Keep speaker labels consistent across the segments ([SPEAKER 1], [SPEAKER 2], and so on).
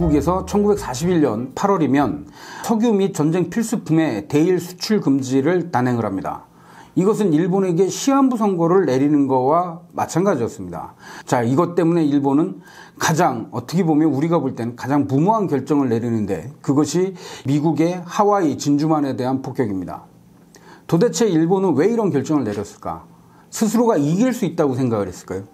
[SPEAKER 1] 미국에서 1941년 8월이면 석유 및 전쟁 필수품의 대일 수출 금지를 단행을 합니다. 이것은 일본에게 시한부 선고를 내리는 거와 마찬가지였습니다. 자, 이것 때문에 일본은 가장 어떻게 보면 우리가 볼 때는 가장 무모한 결정을 내리는데 그것이 미국의 하와이 진주만에 대한 폭격입니다. 도대체 일본은 왜 이런 결정을 내렸을까? 스스로가 이길 수 있다고 생각을 했을까요?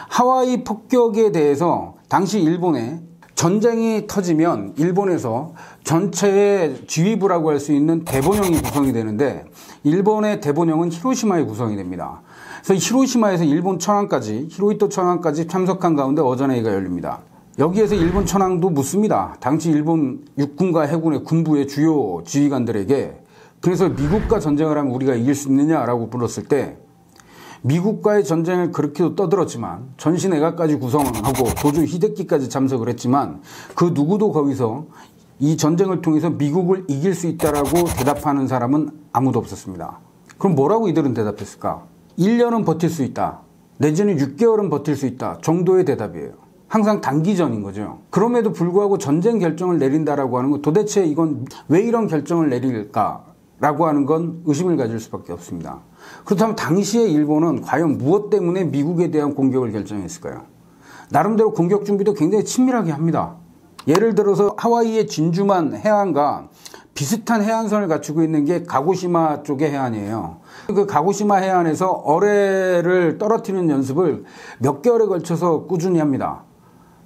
[SPEAKER 1] 하와이 폭격에 대해서 당시 일본에 전쟁이 터지면 일본에서 전체의 지휘부라고 할 수 있는 대본영이 구성이 되는데 일본의 대본영은 히로시마에 구성이 됩니다. 그래서 히로시마에서 일본 천황까지 히로히토 천황까지 참석한 가운데 어전회의가 열립니다. 여기에서 일본 천황도 묻습니다. 당시 일본 육군과 해군의 군부의 주요 지휘관들에게 그래서 미국과 전쟁을 하면 우리가 이길 수 있느냐라고 물었을 때 미국과의 전쟁을 그렇게도 떠들었지만 전시내각까지 구성하고 도주 히데키까지 참석을 했지만 그 누구도 거기서 이 전쟁을 통해서 미국을 이길 수 있다라고 대답하는 사람은 아무도 없었습니다. 그럼 뭐라고 이들은 대답했을까? 1년은 버틸 수 있다. 내지는 6개월은 버틸 수 있다. 정도의 대답이에요. 항상 단기전인 거죠. 그럼에도 불구하고 전쟁 결정을 내린다라고 하는 건 도대체 이건 왜 이런 결정을 내릴까라고 하는 건 의심을 가질 수밖에 없습니다. 그렇다면 당시의 일본은 과연 무엇 때문에 미국에 대한 공격을 결정했을까요? 나름대로 공격 준비도 굉장히 친밀하게 합니다. 예를 들어서 하와이의 진주만 해안과 비슷한 해안선을 갖추고 있는 게 가고시마 쪽의 해안이에요. 그 가고시마 해안에서 어뢰를 떨어뜨리는 연습을 몇 개월에 걸쳐서 꾸준히 합니다.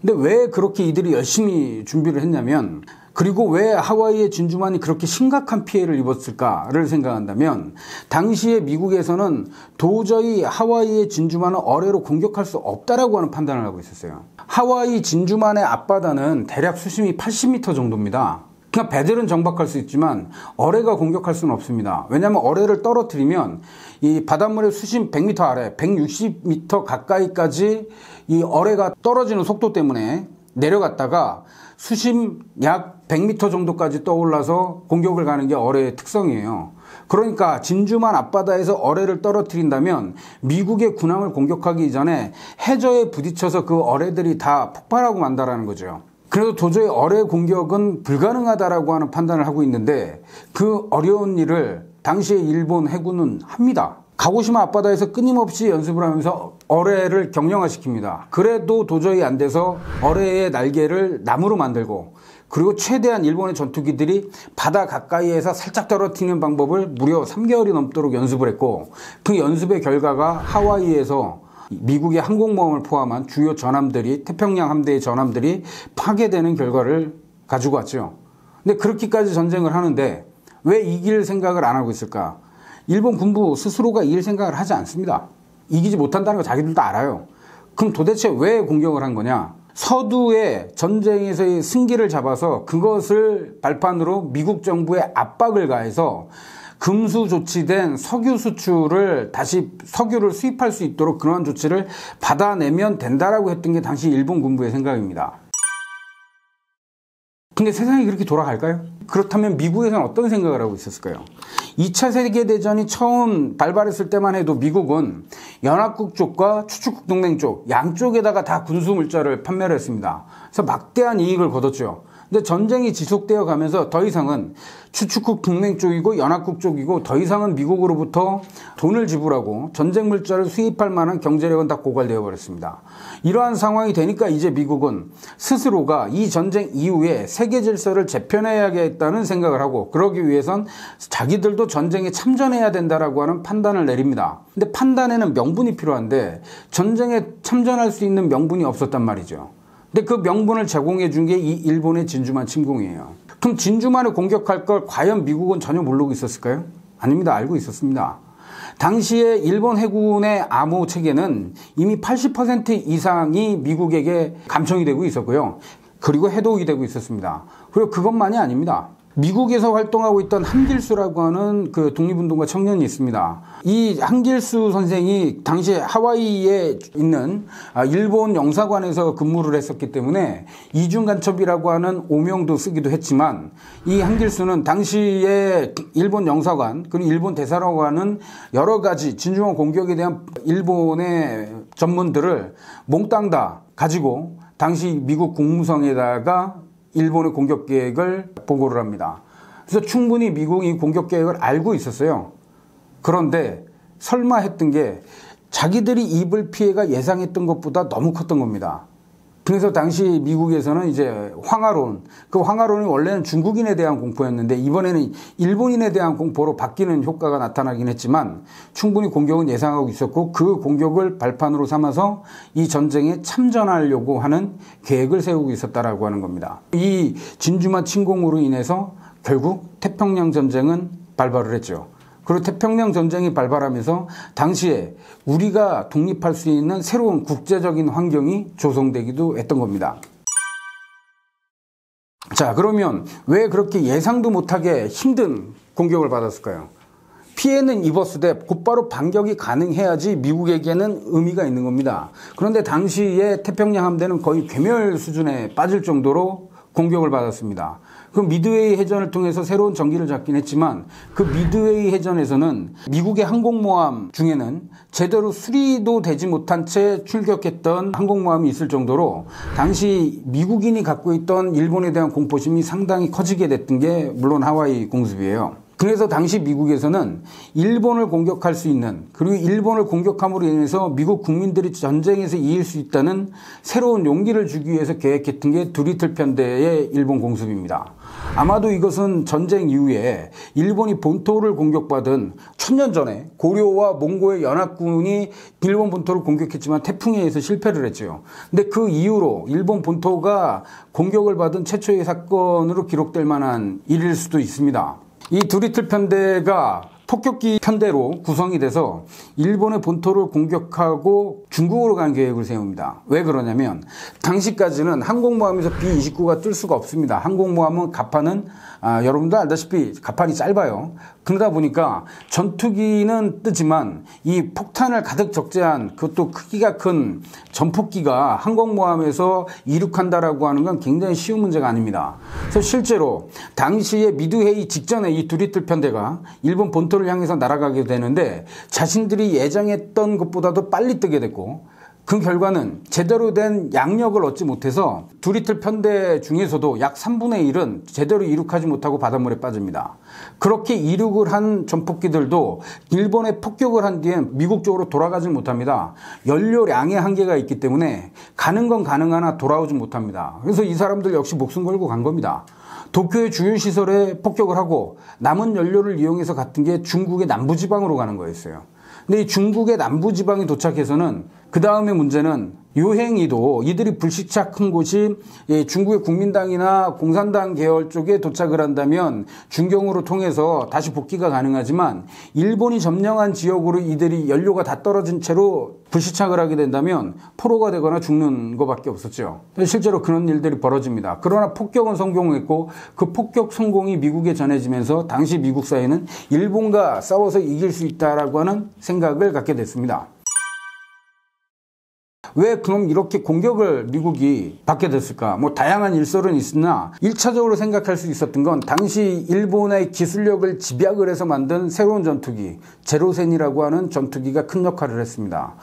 [SPEAKER 1] 근데 왜 그렇게 이들이 열심히 준비를 했냐면 그리고 왜 하와이의 진주만이 그렇게 심각한 피해를 입었을까를 생각한다면 당시에 미국에서는 도저히 하와이의 진주만을 어뢰로 공격할 수 없다라고 하는 판단을 하고 있었어요. 하와이 진주만의 앞바다는 대략 수심이 80m 정도입니다. 그러니까 배들은 정박할 수 있지만 어뢰가 공격할 수는 없습니다. 왜냐하면 어뢰를 떨어뜨리면 이 바닷물의 수심 100m 아래 160m 가까이까지 이 어뢰가 떨어지는 속도 때문에 내려갔다가 수심 약 100m 정도까지 떠올라서 공격을 가는 게 어뢰의 특성이에요. 그러니까 진주만 앞바다에서 어뢰를 떨어뜨린다면 미국의 군함을 공격하기 전에 해저에 부딪혀서 그 어뢰들이 다 폭발하고 만다라는 거죠. 그래서 도저히 어뢰 공격은 불가능하다라고 하는 판단을 하고 있는데 그 어려운 일을 당시에 일본 해군은 합니다. 가고시마 앞바다에서 끊임없이 연습을 하면서 어뢰를 경량화시킵니다. 그래도 도저히 안 돼서 어뢰의 날개를 나무로 만들고 그리고 최대한 일본의 전투기들이 바다 가까이에서 살짝 떨어뜨리는 방법을 무려 3개월이 넘도록 연습을 했고 그 연습의 결과가 하와이에서 미국의 항공모함을 포함한 주요 전함들이 태평양 함대의 전함들이 파괴되는 결과를 가지고 왔죠. 근데 그렇게까지 전쟁을 하는데 왜 이길 생각을 안 하고 있을까? 일본 군부 스스로가 이길 생각을 하지 않습니다. 이기지 못한다는 거 자기들도 알아요. 그럼 도대체 왜 공격을 한 거냐? 서두에 전쟁에서의 승기를 잡아서 그것을 발판으로 미국 정부에 압박을 가해서 금수 조치된 석유 수출을 다시 석유를 수입할 수 있도록 그러한 조치를 받아내면 된다라고 했던 게 당시 일본 군부의 생각입니다. 근데 세상이 그렇게 돌아갈까요? 그렇다면 미국에서는 어떤 생각을 하고 있었을까요? 2차 세계대전이 처음 발발했을 때만 해도 미국은 연합국 쪽과 추축국 동맹 쪽 양쪽에다가 다 군수물자를 판매를 했습니다. 그래서 막대한 이익을 거뒀죠. 근데 전쟁이 지속되어 가면서 더 이상은 추축국 동맹 쪽이고 연합국 쪽이고 더 이상은 미국으로부터 돈을 지불하고 전쟁 물자를 수입할 만한 경제력은 다 고갈되어 버렸습니다. 이러한 상황이 되니까 이제 미국은 스스로가 이 전쟁 이후에 세계 질서를 재편해야겠다는 생각을 하고 그러기 위해선 자기들도 전쟁에 참전해야 된다라고 하는 판단을 내립니다. 근데 판단에는 명분이 필요한데 전쟁에 참전할 수 있는 명분이 없었단 말이죠. 근데 그 명분을 제공해 준 게 이 일본의 진주만 침공이에요. 그럼 진주만을 공격할 걸 과연 미국은 전혀 모르고 있었을까요? 아닙니다. 알고 있었습니다. 당시에 일본 해군의 암호 체계는 이미 80% 이상이 미국에게 감청이 되고 있었고요. 그리고 해독이 되고 있었습니다. 그리고 그것만이 아닙니다. 미국에서 활동하고 있던 한길수라고 하는 그 독립운동가 청년이 있습니다. 이 한길수 선생이 당시에 하와이에 있는 일본 영사관에서 근무를 했었기 때문에 이중간첩이라고 하는 오명도 쓰기도 했지만 이 한길수는 당시에 일본 영사관 그리고 일본 대사관은 여러 가지 진주만 공격에 대한 일본의 전문들을 몽땅 다 가지고 당시 미국 국무성에다가 일본의 공격 계획을 보고를 합니다. 그래서 충분히 미국이 공격 계획을 알고 있었어요. 그런데 설마 했던 게 자기들이 입을 피해가 예상했던 것보다 너무 컸던 겁니다. 그래서 당시 미국에서는 이제 황하론, 그 황하론이 원래는 중국인에 대한 공포였는데 이번에는 일본인에 대한 공포로 바뀌는 효과가 나타나긴 했지만 충분히 공격은 예상하고 있었고 그 공격을 발판으로 삼아서 이 전쟁에 참전하려고 하는 계획을 세우고 있었다라고 하는 겁니다. 이 진주만 침공으로 인해서 결국 태평양 전쟁은 발발을 했죠. 그리고 태평양 전쟁이 발발하면서 당시에 우리가 독립할 수 있는 새로운 국제적인 환경이 조성되기도 했던 겁니다. 자, 그러면 왜 그렇게 예상도 못하게 힘든 공격을 받았을까요? 피해는 입었으되 곧바로 반격이 가능해야지 미국에게는 의미가 있는 겁니다. 그런데 당시에 태평양 함대는 거의 괴멸 수준에 빠질 정도로 공격을 받았습니다. 그 미드웨이 해전을 통해서 새로운 전기를 잡긴 했지만 그 미드웨이 해전에서는 미국의 항공모함 중에는 제대로 수리도 되지 못한 채 출격했던 항공모함이 있을 정도로 당시 미국인이 갖고 있던 일본에 대한 공포심이 상당히 커지게 됐던 게 물론 하와이 공습이에요. 그래서 당시 미국에서는 일본을 공격할 수 있는, 그리고 일본을 공격함으로 인해서 미국 국민들이 전쟁에서 이길 수 있다는 새로운 용기를 주기 위해서 계획했던 게 두리틀 편대의 일본 공습입니다. 아마도 이것은 전쟁 이후에 일본이 본토를 공격받은 1000년 전에 고려와 몽고의 연합군이 일본 본토를 공격했지만 태풍에 의해서 실패를 했죠. 근데 그 이후로 일본 본토가 공격을 받은 최초의 사건으로 기록될 만한 일일 수도 있습니다. 이 두리틀 편대가 폭격기 편대로 구성이 돼서 일본의 본토를 공격하고 중국으로 가는 계획을 세웁니다. 왜 그러냐면 당시까지는 항공모함에서 B-29가 뜰 수가 없습니다. 항공모함은 갑판은 여러분도 알다시피 갑판이 짧아요. 그러다 보니까 전투기는 뜨지만 이 폭탄을 가득 적재한 그것도 크기가 큰 전폭기가 항공모함에서 이륙한다라고 하는 건 굉장히 쉬운 문제가 아닙니다. 그래서 실제로 당시에 미드웨이 직전에 이 두리틀 편대가 일본 본토를 향해서 날아가게 되는데 자신들이 예정했던 것보다도 빨리 뜨게 됐고 그 결과는 제대로 된 양력을 얻지 못해서 두리틀 편대 중에서도 약 3분의 1은 제대로 이륙하지 못하고 바닷물에 빠집니다. 그렇게 이륙을 한 전폭기들도 일본에 폭격을 한 뒤엔 미국 쪽으로 돌아가지 못합니다. 연료량의 한계가 있기 때문에 가는 건 가능하나 돌아오지 못합니다. 그래서 이 사람들 역시 목숨 걸고 간 겁니다. 도쿄의 주요 시설에 폭격을 하고 남은 연료를 이용해서 갔던 게 중국의 남부지방으로 가는 거였어요. 근데 이 중국의 남부지방에 도착해서는 그 다음에 문제는 요행이도 이들이 불시착한 곳이 중국의 국민당이나 공산당 계열 쪽에 도착을 한다면 중경으로 통해서 다시 복귀가 가능하지만 일본이 점령한 지역으로 이들이 연료가 다 떨어진 채로 불시착을 하게 된다면 포로가 되거나 죽는 것밖에 없었죠. 실제로 그런 일들이 벌어집니다. 그러나 폭격은 성공했고 그 폭격 성공이 미국에 전해지면서 당시 미국 사회는 일본과 싸워서 이길 수 있다라고 하는 생각을 갖게 됐습니다. 왜 그럼 이렇게 공격을 미국이 받게 됐을까? 뭐 다양한 일설은 있으나 1차적으로 생각할 수 있었던 건 당시 일본의 기술력을 집약을 해서 만든 새로운 전투기 제로센이라고 하는 전투기가 큰 역할을 했습니다.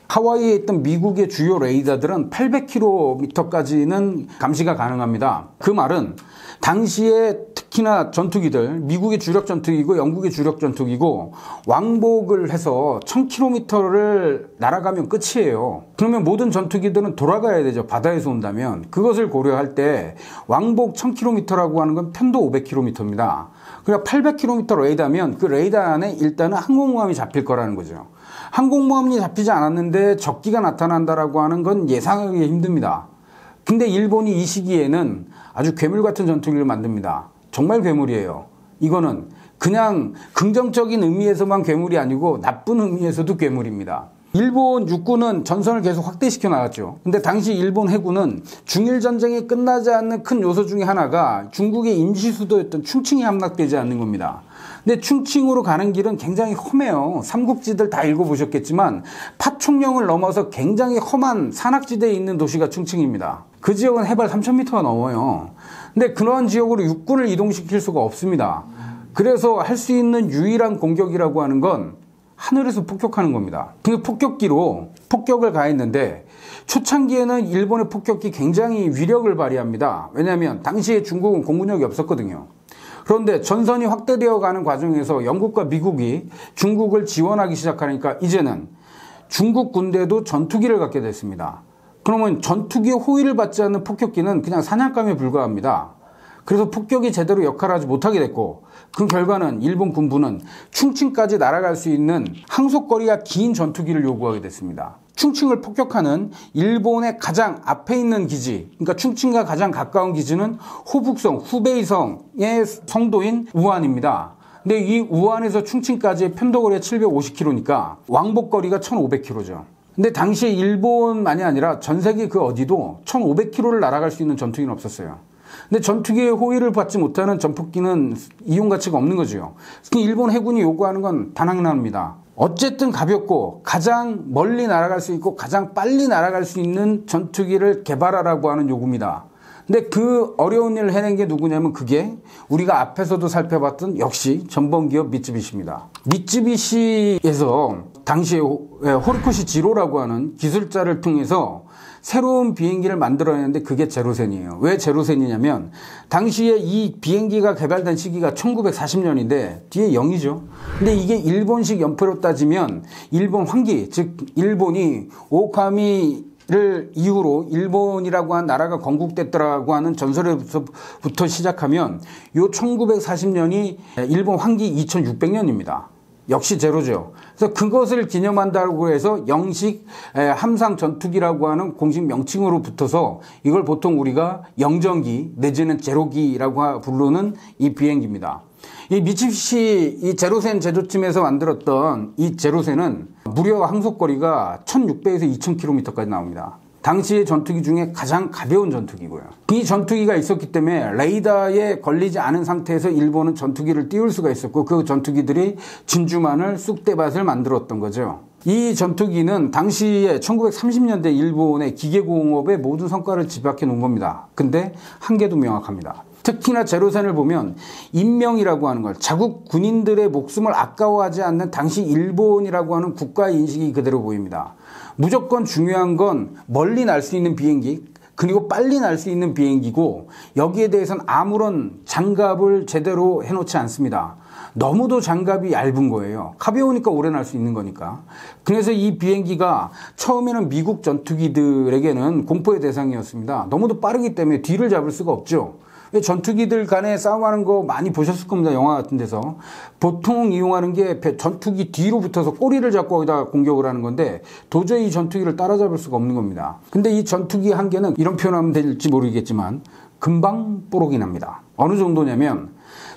[SPEAKER 1] 하와이에 있던 미국의 주요 레이더들은 800km까지는 감시가 가능합니다. 그 말은 당시에 특히나 전투기들, 미국의 주력 전투기고 영국의 주력 전투기고 왕복을 해서 1000km를 날아가면 끝이에요. 그러면 모든 전투기들은 돌아가야 되죠. 바다에서 온다면. 그것을 고려할 때 왕복 1000km라고 하는 건 편도 500km입니다. 그러니까 800km 레이더면 그 레이더 안에 일단은 항공모함이 잡힐 거라는 거죠. 항공모함이 잡히지 않았는데 적기가 나타난다라고 하는 건 예상하기 힘듭니다. 근데 일본이 이 시기에는 아주 괴물 같은 전투기를 만듭니다. 정말 괴물이에요. 이거는 그냥 긍정적인 의미에서만 괴물이 아니고 나쁜 의미에서도 괴물입니다. 일본 육군은 전선을 계속 확대시켜 나갔죠. 근데 당시 일본 해군은 중일 전쟁이 끝나지 않는 큰 요소 중에 하나가 중국의 임시수도였던 충칭이 함락되지 않는 겁니다. 근데 충칭으로 가는 길은 굉장히 험해요. 삼국지들 다 읽어보셨겠지만 파총령을 넘어서 굉장히 험한 산악지대에 있는 도시가 충칭입니다. 그 지역은 해발 3000m가 넘어요. 근데 그러한 지역으로 육군을 이동시킬 수가 없습니다. 그래서 할 수 있는 유일한 공격이라고 하는 건 하늘에서 폭격하는 겁니다. 그 폭격기로 폭격을 가했는데 초창기에는 일본의 폭격기 굉장히 위력을 발휘합니다. 왜냐하면 당시에 중국은 공군력이 없었거든요. 그런데 전선이 확대되어 가는 과정에서 영국과 미국이 중국을 지원하기 시작하니까 이제는 중국 군대도 전투기를 갖게 됐습니다. 그러면 전투기의 호위를 받지 않는 폭격기는 그냥 사냥감에 불과합니다. 그래서 폭격이 제대로 역할하지 못하게 됐고 그 결과는 일본 군부는 충칭까지 날아갈 수 있는 항속거리가 긴 전투기를 요구하게 됐습니다. 충칭을 폭격하는 일본의 가장 앞에 있는 기지, 그러니까 충칭과 가장 가까운 기지는 호북성, 후베이성의 성도인 우한입니다. 근데 이 우한에서 충칭까지의 편도거리가 750km니까 왕복거리가 1500km죠. 근데 당시에 일본만이 아니라 전 세계 그 어디도 1500km를 날아갈 수 있는 전투기는 없었어요. 근데 전투기의 호위를 받지 못하는 전폭기는 이용 가치가 없는 거죠. 일본 해군이 요구하는 건 단 하나입니다. 어쨌든 가볍고 가장 멀리 날아갈 수 있고 가장 빨리 날아갈 수 있는 전투기를 개발하라고 하는 요구입니다. 근데 그 어려운 일을 해낸 게 누구냐면 그게 우리가 앞에서도 살펴봤던 역시 전범기업 미쯔비시입니다. 미쯔비시에서 당시에 호리코시 지로라고 하는 기술자를 통해서 새로운 비행기를 만들어냈는데 그게 제로센이에요. 왜 제로센이냐면 당시에 이 비행기가 개발된 시기가 1940년인데 뒤에 0이죠. 근데 이게 일본식 연표로 따지면 일본 황기, 즉 일본이 오카미를 이후로 일본이라고 한 나라가 건국됐더라고 하는 전설에부터 시작하면 요 1940년이 일본 황기 2600년입니다. 역시 제로죠. 그래서 그것을 기념한다고 해서 영식 함상 전투기라고 하는 공식 명칭으로 붙어서 이걸 보통 우리가 영전기 내지는 제로기라고 부르는 이 비행기입니다. 이 미쯔비시 이 제로센 제조팀에서 만들었던 이 제로센은 무려 항속거리가 1600에서 2000km까지 나옵니다. 당시의 전투기 중에 가장 가벼운 전투기고요. 이 전투기가 있었기 때문에 레이더에 걸리지 않은 상태에서 일본은 전투기를 띄울 수가 있었고 그 전투기들이 진주만을 쑥대밭을 만들었던 거죠. 이 전투기는 당시에 1930년대 일본의 기계공업의 모든 성과를 집약해 놓은 겁니다. 근데 한계도 명확합니다. 특히나 제로센을 보면 인명이라고 하는 걸 자국 군인들의 목숨을 아까워하지 않는 당시 일본이라고 하는 국가 인식이 그대로 보입니다. 무조건 중요한 건 멀리 날 수 있는 비행기 그리고 빨리 날 수 있는 비행기고 여기에 대해서는 아무런 장갑을 제대로 해놓지 않습니다. 너무도 장갑이 얇은 거예요. 가벼우니까 오래 날 수 있는 거니까. 그래서 이 비행기가 처음에는 미국 전투기들에게는 공포의 대상이었습니다. 너무도 빠르기 때문에 뒤를 잡을 수가 없죠. 전투기들 간에 싸움하는 거 많이 보셨을 겁니다. 영화 같은 데서. 보통 이용하는 게 전투기 뒤로 붙어서 꼬리를 잡고 거기다 공격을 하는 건데 도저히 이 전투기를 따라잡을 수가 없는 겁니다. 근데 이 전투기 한계는 이런 표현하면 될지 모르겠지만 금방 뽀록이 납니다. 어느 정도냐면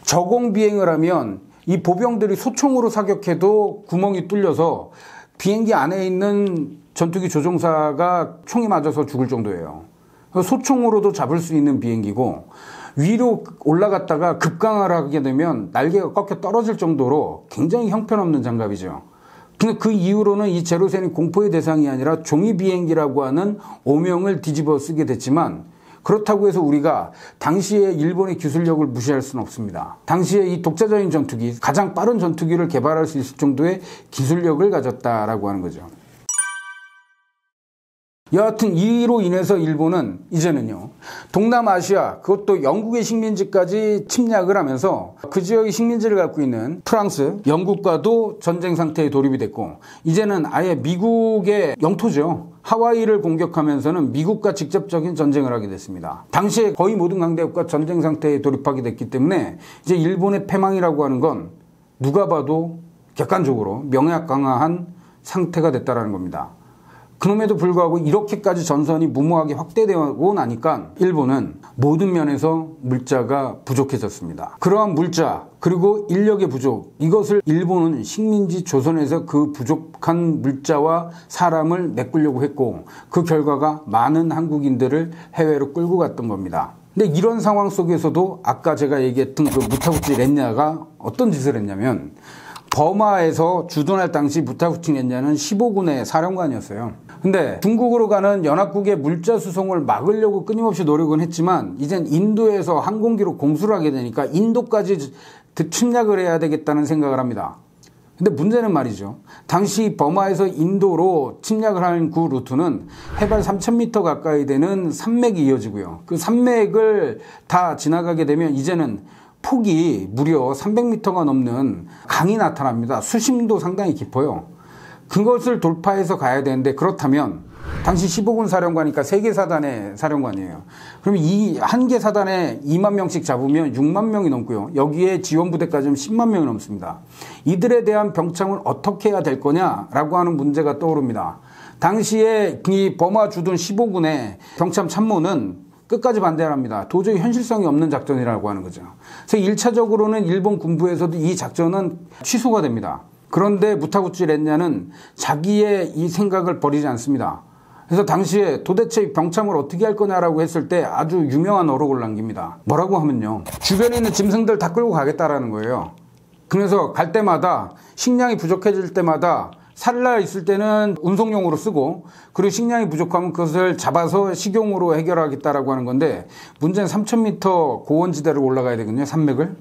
[SPEAKER 1] 저공 비행을 하면 이 보병들이 소총으로 사격해도 구멍이 뚫려서 비행기 안에 있는 전투기 조종사가 총에 맞아서 죽을 정도예요. 소총으로도 잡을 수 있는 비행기고 위로 올라갔다가 급강하를 하게 되면 날개가 꺾여 떨어질 정도로 굉장히 형편없는 장갑이죠. 근데 그 이후로는 이 제로센이 공포의 대상이 아니라 종이 비행기라고 하는 오명을 뒤집어 쓰게 됐지만 그렇다고 해서 우리가 당시에 일본의 기술력을 무시할 수는 없습니다. 당시에 이 독자적인 전투기, 가장 빠른 전투기를 개발할 수 있을 정도의 기술력을 가졌다라고 하는 거죠. 여하튼 이로 인해서 일본은 이제는요 동남아시아 그것도 영국의 식민지까지 침략을 하면서 그 지역의 식민지를 갖고 있는 프랑스, 영국과도 전쟁 상태에 돌입이 됐고 이제는 아예 미국의 영토죠. 하와이를 공격하면서는 미국과 직접적인 전쟁을 하게 됐습니다. 당시에 거의 모든 강대국과 전쟁 상태에 돌입하게 됐기 때문에 이제 일본의 패망이라고 하는 건 누가 봐도 객관적으로 명약강화한 상태가 됐다라는 겁니다. 그럼에도 불구하고 이렇게까지 전선이 무모하게 확대되고 나니까 일본은 모든 면에서 물자가 부족해졌습니다. 그러한 물자 그리고 인력의 부족 이것을 일본은 식민지 조선에서 그 부족한 물자와 사람을 메꾸려고 했고 그 결과가 많은 한국인들을 해외로 끌고 갔던 겁니다. 근데 이런 상황 속에서도 아까 제가 얘기했던 그 무타구치 렌야가 어떤 짓을 했냐면 버마에서 주둔할 당시 무타구치 렌야는 15군의 사령관이었어요. 근데 중국으로 가는 연합국의 물자 수송을 막으려고 끊임없이 노력은 했지만 이젠 인도에서 항공기로 공수를 하게 되니까 인도까지 침략을 해야 되겠다는 생각을 합니다. 근데 문제는 말이죠. 당시 버마에서 인도로 침략을 한 그 루트는 해발 3,000m 가까이 되는 산맥이 이어지고요. 그 산맥을 다 지나가게 되면 이제는 폭이 무려 300m가 넘는 강이 나타납니다. 수심도 상당히 깊어요. 그것을 돌파해서 가야 되는데, 그렇다면 당시 15군 사령관이니까 3개 사단의 사령관이에요. 그러면 이 한 개 사단에 2만 명씩 잡으면 6만 명이 넘고요. 여기에 지원부대까지 하면 10만 명이 넘습니다. 이들에 대한 병참을 어떻게 해야 될 거냐라고 하는 문제가 떠오릅니다. 당시에 이 버마 주둔 15군의 병참 참모는 끝까지 반대를 합니다. 도저히 현실성이 없는 작전이라고 하는 거죠. 그래서 1차적으로는 일본 군부에서도 이 작전은 취소가 됩니다. 그런데 무타구치 렌야는 자기의 이 생각을 버리지 않습니다. 그래서 당시에 도대체 병참을 어떻게 할 거냐라고 했을 때 아주 유명한 어록을 남깁니다. 뭐라고 하면요, 주변에 있는 짐승들 다 끌고 가겠다라는 거예요. 그래서 갈 때마다 식량이 부족해질 때마다 살라 있을 때는 운송용으로 쓰고, 그리고 식량이 부족하면 그것을 잡아서 식용으로 해결하겠다라고 하는 건데, 문제는 3,000m 고원지대를 올라가야 되거든요. 산맥을.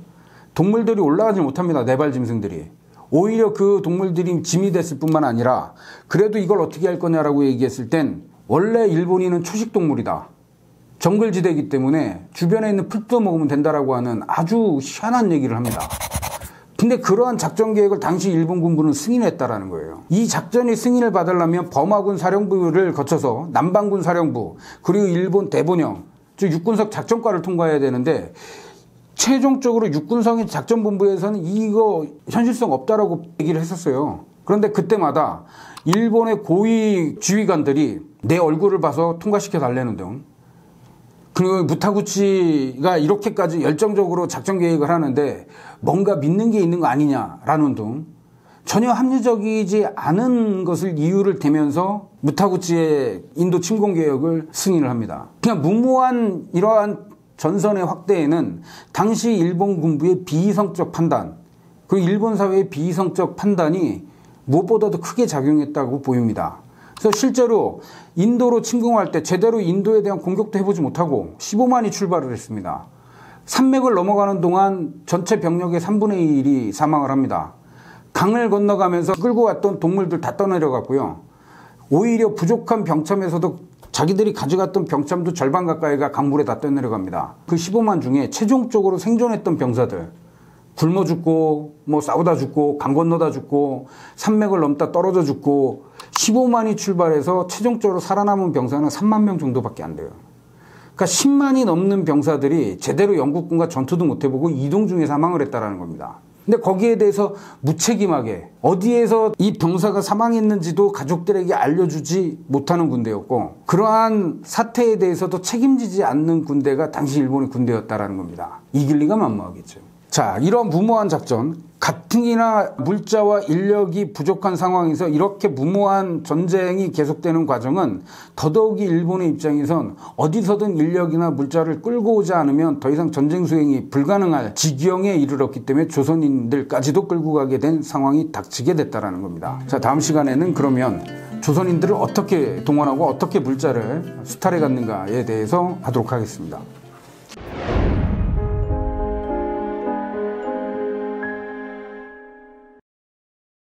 [SPEAKER 1] 동물들이 올라가지 못합니다. 네발 짐승들이. 오히려 그 동물들이 짐이 됐을 뿐만 아니라, 그래도 이걸 어떻게 할 거냐라고 얘기했을 땐 원래 일본인은 초식동물이다, 정글지대이기 때문에 주변에 있는 풀도 먹으면 된다라고 하는 아주 희한한 얘기를 합니다. 근데 그러한 작전 계획을 당시 일본 군부는 승인했다라는 거예요. 이 작전이 승인을 받으려면 버마군 사령부를 거쳐서 남반군 사령부, 그리고 일본 대본영, 즉 육군석 작전과를 통과해야 되는데, 최종적으로 육군성의 작전본부에서는 이거 현실성 없다라고 얘기를 했었어요. 그런데 그때마다 일본의 고위 지휘관들이 내 얼굴을 봐서 통과시켜 달라는 등, 그리고 무타구치가 이렇게까지 열정적으로 작전 계획을 하는데 뭔가 믿는 게 있는 거 아니냐라는 등 전혀 합리적이지 않은 것을 이유를 대면서 무타구치의 인도 침공 계획을 승인을 합니다. 그냥 무모한 이러한 전선의 확대에는 당시 일본 군부의 비이성적 판단, 그리고 일본 사회의 비이성적 판단이 무엇보다도 크게 작용했다고 보입니다. 그래서 실제로 인도로 침공할 때 제대로 인도에 대한 공격도 해보지 못하고 15만이 출발을 했습니다. 산맥을 넘어가는 동안 전체 병력의 3분의 1이 사망을 합니다. 강을 건너가면서 끌고 왔던 동물들 다 떠내려갔고요. 오히려 부족한 병참에서도 자기들이 가져갔던 병참도 절반 가까이가 강물에 다 떠내려갑니다. 그 15만 중에 최종적으로 생존했던 병사들, 굶어 죽고 뭐 싸우다 죽고 강 건너다 죽고 산맥을 넘다 떨어져 죽고 15만이 출발해서 최종적으로 살아남은 병사는 3만 명 정도밖에 안 돼요. 그러니까 10만이 넘는 병사들이 제대로 영국군과 전투도 못 해보고 이동 중에 사망을 했다는 겁니다. 근데 거기에 대해서 무책임하게 어디에서 이 병사가 사망했는지도 가족들에게 알려주지 못하는 군대였고, 그러한 사태에 대해서도 책임지지 않는 군대가 당시 일본의 군대였다는 겁니다. 이길 리가 만무하겠죠. 자, 이런 무모한 작전, 가뜩이나 물자와 인력이 부족한 상황에서 이렇게 무모한 전쟁이 계속되는 과정은 더더욱이 일본의 입장에선 어디서든 인력이나 물자를 끌고 오지 않으면 더 이상 전쟁 수행이 불가능할 지경에 이르렀기 때문에 조선인들까지도 끌고 가게 된 상황이 닥치게 됐다는 겁니다. 자, 다음 시간에는 그러면 조선인들을 어떻게 동원하고 어떻게 물자를 수탈해 갔는가에 대해서 하도록 하겠습니다.